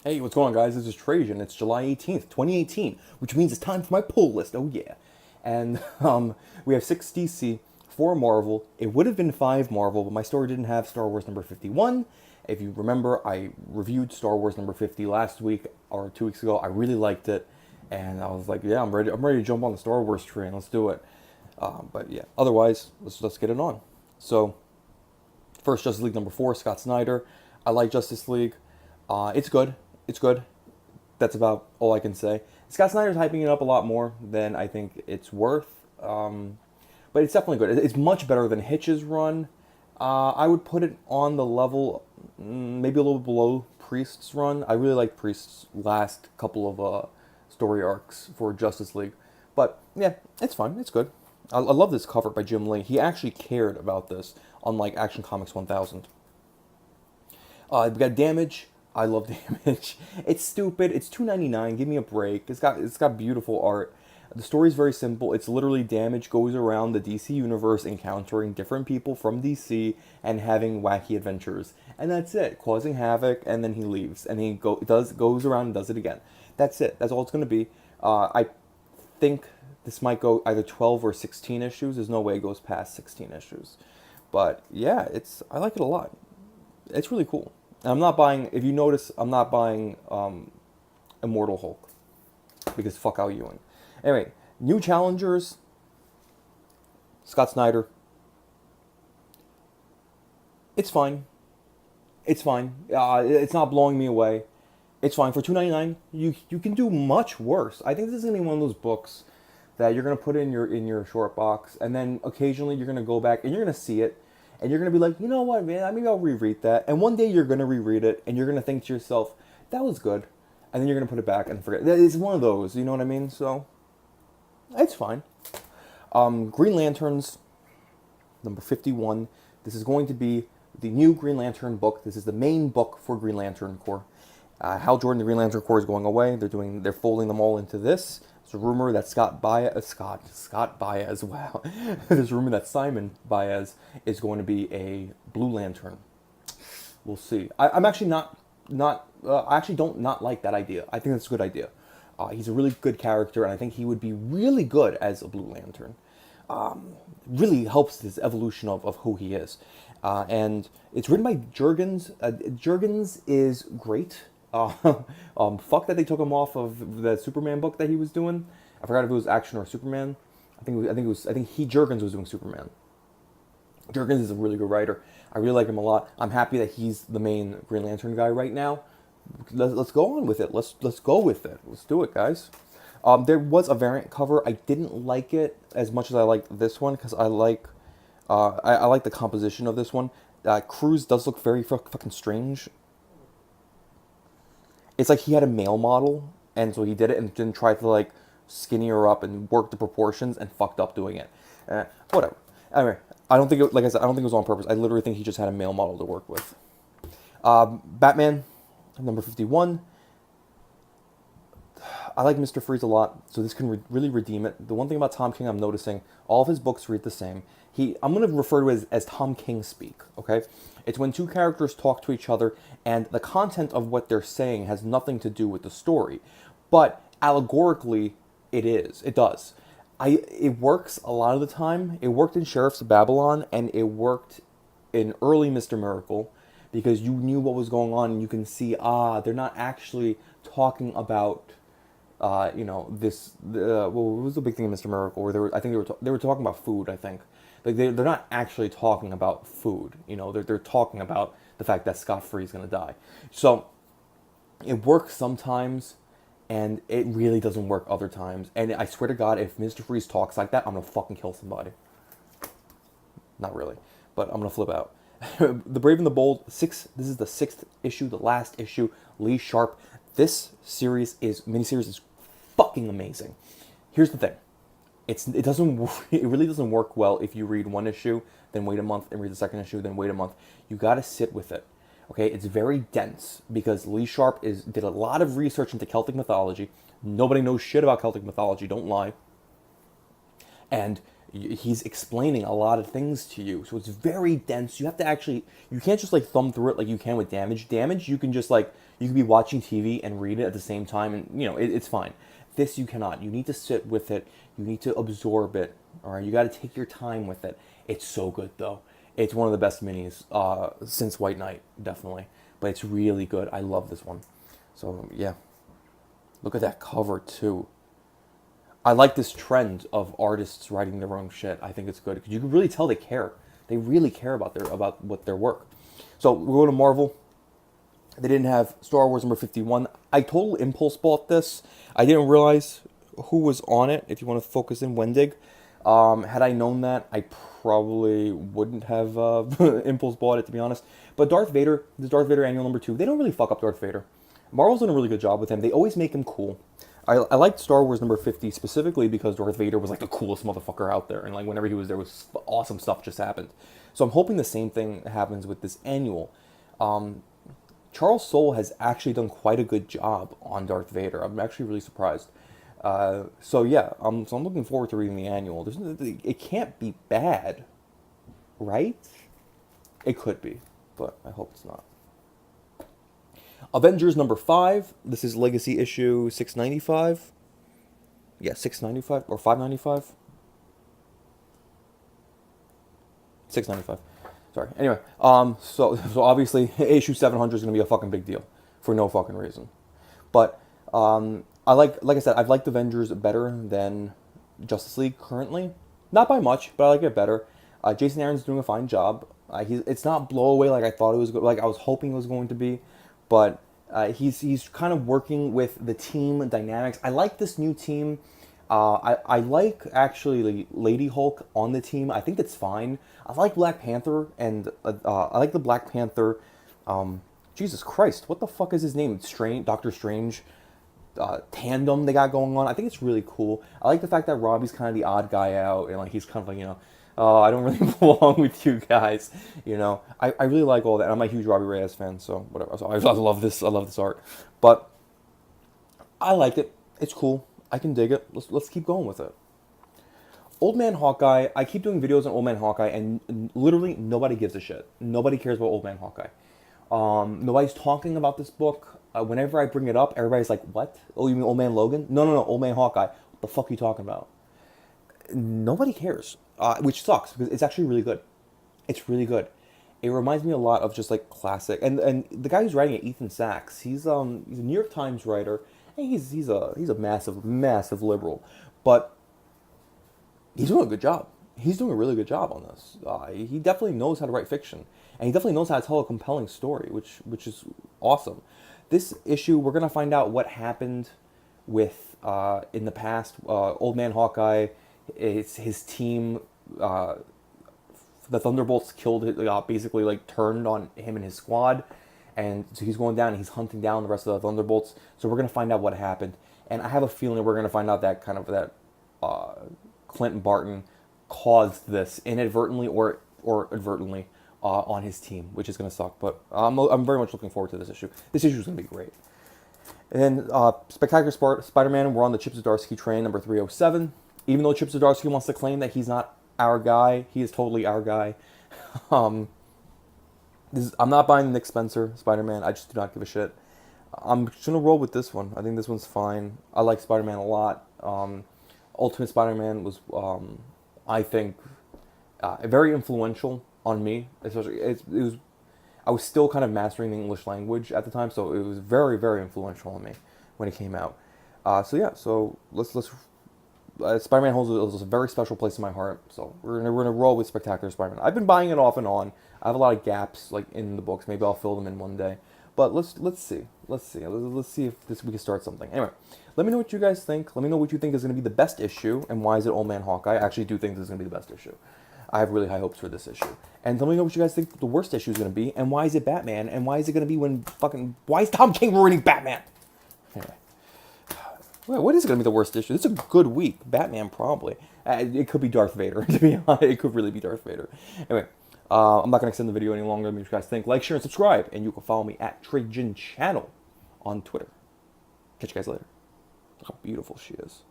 Hey, what's going on, guys? This is Trajan. It's July 18th, 2018, which means it's time for my pull list. Oh, yeah. And we have 6 DC, 4 Marvel. It would have been 5 Marvel, but my store didn't have Star Wars number 51. If you remember, I reviewed Star Wars number 50 last week or 2 weeks ago. I really liked it, and I was like, yeah, I'm ready. I'm ready to jump on the Star Wars train. Let's do it. But yeah, otherwise, let's get it on. So, first Justice League number 4, Scott Snyder. I like Justice League. It's good. It's good. That's about all I can say. Scott Snyder's hyping it up a lot more than I think it's worth. But it's definitely good. It's much better than Hitch's run. I would put it on the level, maybe a little below Priest's run. I really like Priest's last couple of story arcs for Justice League. But yeah, it's fun. It's good. I love this cover by Jim Lee. He actually cared about this, unlike Action Comics 1000. We got Damage. I love Damage. It's stupid. It's $2.99. Give me a break. It's got beautiful art. The story's very simple. It's literally Damage goes around the DC universe encountering different people from DC and having wacky adventures. And that's it. Causing havoc, and then he leaves. And he goes around and does it again. That's it. That's all it's going to be. I think this might go either 12 or 16 issues. There's no way it goes past 16 issues. But yeah, I like it a lot. It's really cool. I'm not buying. If you notice, I'm not buying Immortal Hulk because fuck Al Ewing. Anyway, new challengers. Scott Snyder. It's fine. It's fine. It's not blowing me away. It's fine for $2.99. You can do much worse. I think this is gonna be one of those books that you're gonna put in your short box, and then occasionally you're gonna go back and you're gonna see it, and you're gonna be like, you know what, man, maybe I'll reread that. And one day you're gonna reread it, and you're gonna think to yourself, that was good, and then you're gonna put it back and forget. It's one of those, you know what I mean? So it's fine. Green Lanterns, number 51. This is going to be the new Green Lantern book. This is the main book for Green Lantern Corps. Hal Jordan, the Green Lantern Corps, is going away. They're folding them all into this. There's a rumor that Scott Baez. Wow. There's a rumor that Simon Baez is going to be a Blue Lantern. We'll see. I'm actually I actually don't not like that idea. I think that's a good idea. He's a really good character, and I think he would be really good as a Blue Lantern. Really helps his evolution of who he is. And it's written by Jurgens. Jurgens is great. Fuck that they took him off of the Superman book that he was doing. I forgot if it was Action or Superman. I think Jurgens was doing Superman. Jurgens is a really good writer. I really like him a lot. I'm happy that he's the main Green Lantern guy right now. Let's go on with it. Let's go with it. Let's do it, guys. There was a variant cover. I didn't like it as much as I liked this one because I like the composition of this one. Cruz does look very fucking strange. It's like he had a male model, and so he did it and then tried to like skinny her up and work the proportions and fucked up doing it. Whatever. Anyway, like I said, I don't think it was on purpose. I literally think he just had a male model to work with. Batman, number 51. I like Mr. Freeze a lot, so this can really redeem it. The one thing about Tom King I'm noticing, all of his books read the same. I'm going to refer to it as Tom King speak, okay? It's when two characters talk to each other, and the content of what they're saying has nothing to do with the story. But allegorically, it is. It does. It works a lot of the time. It worked in Sheriffs of Babylon, and it worked in early Mr. Miracle, because you knew what was going on, and you can see, they're not actually talking about what was the big thing in Mr. Miracle where they were talking about food. I think like they're not actually talking about food. They're talking about the fact that Scott Free is gonna die. So it works sometimes, and it really doesn't work other times. And I swear to God, if Mr. Freeze talks like that, I'm gonna fucking kill somebody. Not really, but I'm gonna flip out. The Brave and the Bold, This is the 6th issue, the last issue. Lee Sharp. This miniseries is fucking amazing. Here's the thing. It really doesn't work well if you read one issue, then wait a month and read the second issue, then wait a month. You gotta sit with it. Okay, it's very dense because Lee Sharp did a lot of research into Celtic mythology. Nobody knows shit about Celtic mythology, don't lie. And He's explaining a lot of things to you, so it's very dense. You have to actually, you can't just like thumb through it like you can with Damage. Damage, you can just like, you can be watching TV and read it at the same time, and you know it's fine. This you cannot. You need to sit with it. You need to absorb it. All right, you got to take your time with it. It's so good though. It's one of the best minis since White Knight, definitely. But it's really good. I love this one. So yeah, look at that cover too. I like this trend of artists writing their own shit. I think it's good because you can really tell they care. They really care about their work. So we go to Marvel. They didn't have Star Wars number 51. I total impulse bought this. I didn't realize who was on it. If you want to focus in Wendig, had I known that, I probably wouldn't have impulse bought it, to be honest. But Darth Vader, the Darth Vader annual number 2, they don't really fuck up Darth Vader. Marvel's done a really good job with him. They always make him cool. I liked Star Wars number 50 specifically because Darth Vader was like the coolest motherfucker out there, and like whenever he was there, was awesome stuff just happened. So I'm hoping the same thing happens with this annual. Charles Soule has actually done quite a good job on Darth Vader. I'm actually really surprised. So yeah, I'm looking forward to reading the annual. It can't be bad, right? It could be, but I hope it's not. Avengers number 5. This is Legacy issue 695. Yeah, 695 or 595. 695. Sorry. Anyway, so obviously issue 700 is gonna be a fucking big deal for no fucking reason. But I like I said, I've liked Avengers better than Justice League currently. Not by much, but I like it better. Jason Aaron's doing a fine job. It's not blow away like I thought it was, like I was hoping it was going to be, but he's kind of working with the team dynamics. I like this new team. I like actually Lady Hulk on the team. I think it's fine. I like Black Panther, and I like the Black Panther. Jesus Christ, what the fuck is his name? Doctor Strange tandem they got going on. I think it's really cool. I like the fact that Robbie's kind of the odd guy out, and like he's kind of like, you know, oh, I don't really belong with you guys. You know, I really like all that. I'm a huge Robbie Reyes fan, so whatever. So I love this. I love this art, but I like it. It's cool. I can dig it. Let's keep going with it. Old Man Hawkeye. I keep doing videos on Old Man Hawkeye, and literally nobody gives a shit. Nobody cares about Old Man Hawkeye. Nobody's talking about this book. Whenever I bring it up, everybody's like, "What? Oh, you mean Old Man Logan? No, Old Man Hawkeye. What the fuck are you talking about?" Nobody cares, which sucks because it's actually really good. It's really good. It reminds me a lot of just like classic, and the guy who's writing it, Ethan Sachs. He's a New York Times writer. And he's a massive liberal, but he's doing a good job. He's doing a really good job on this. He definitely knows how to write fiction, and he definitely knows how to tell a compelling story, which is awesome. This issue, we're gonna find out what happened with in the past. Old Man Hawkeye, it's his team. The Thunderbolts killed it. Basically, like turned on him and his squad. And so he's going down and he's hunting down the rest of the Thunderbolts. So we're going to find out what happened. And I have a feeling we're going to find out that Clinton Barton caused this inadvertently or advertently on his team, which is going to suck. But I'm very much looking forward to this issue. This issue is going to be great. And then Spectacular Spider-Man, we're on the Chip Zdarsky train, number 307. Even though Chip Zdarsky wants to claim that he's not our guy, he is totally our guy. I'm not buying Nick Spencer Spider-Man. I just do not give a shit. I'm just going to roll with this one. I think this one's fine. I like Spider-Man a lot. Ultimate Spider-Man was, I think, very influential on me. Especially, I was still kind of mastering the English language at the time, so it was very, very influential on me when it came out. So yeah, so let's Spider-Man holds a very special place in my heart. So we're gonna roll with Spectacular Spider-Man. I've been buying it off and on. I have a lot of gaps like in the books. Maybe I'll fill them in one day. But let's see. Let's see if we can start something. Anyway, let me know what you guys think. Let me know what you think is going to be the best issue, and why is it Old Man Hawkeye. I actually do think this is going to be the best issue. I have really high hopes for this issue. And let me know what you guys think the worst issue is going to be, and why is it Batman, and why is it going to be why is Tom King ruining Batman? Anyway. Well, what is going to be the worst issue? It's a good week. Batman, probably. It could be Darth Vader, to be honest. It could really be Darth Vader. Anyway, I'm not going to extend the video any longer. Let me know what you guys think. Like, share, and subscribe. And you can follow me at Trajan Channel on Twitter. Catch you guys later. Look how beautiful she is.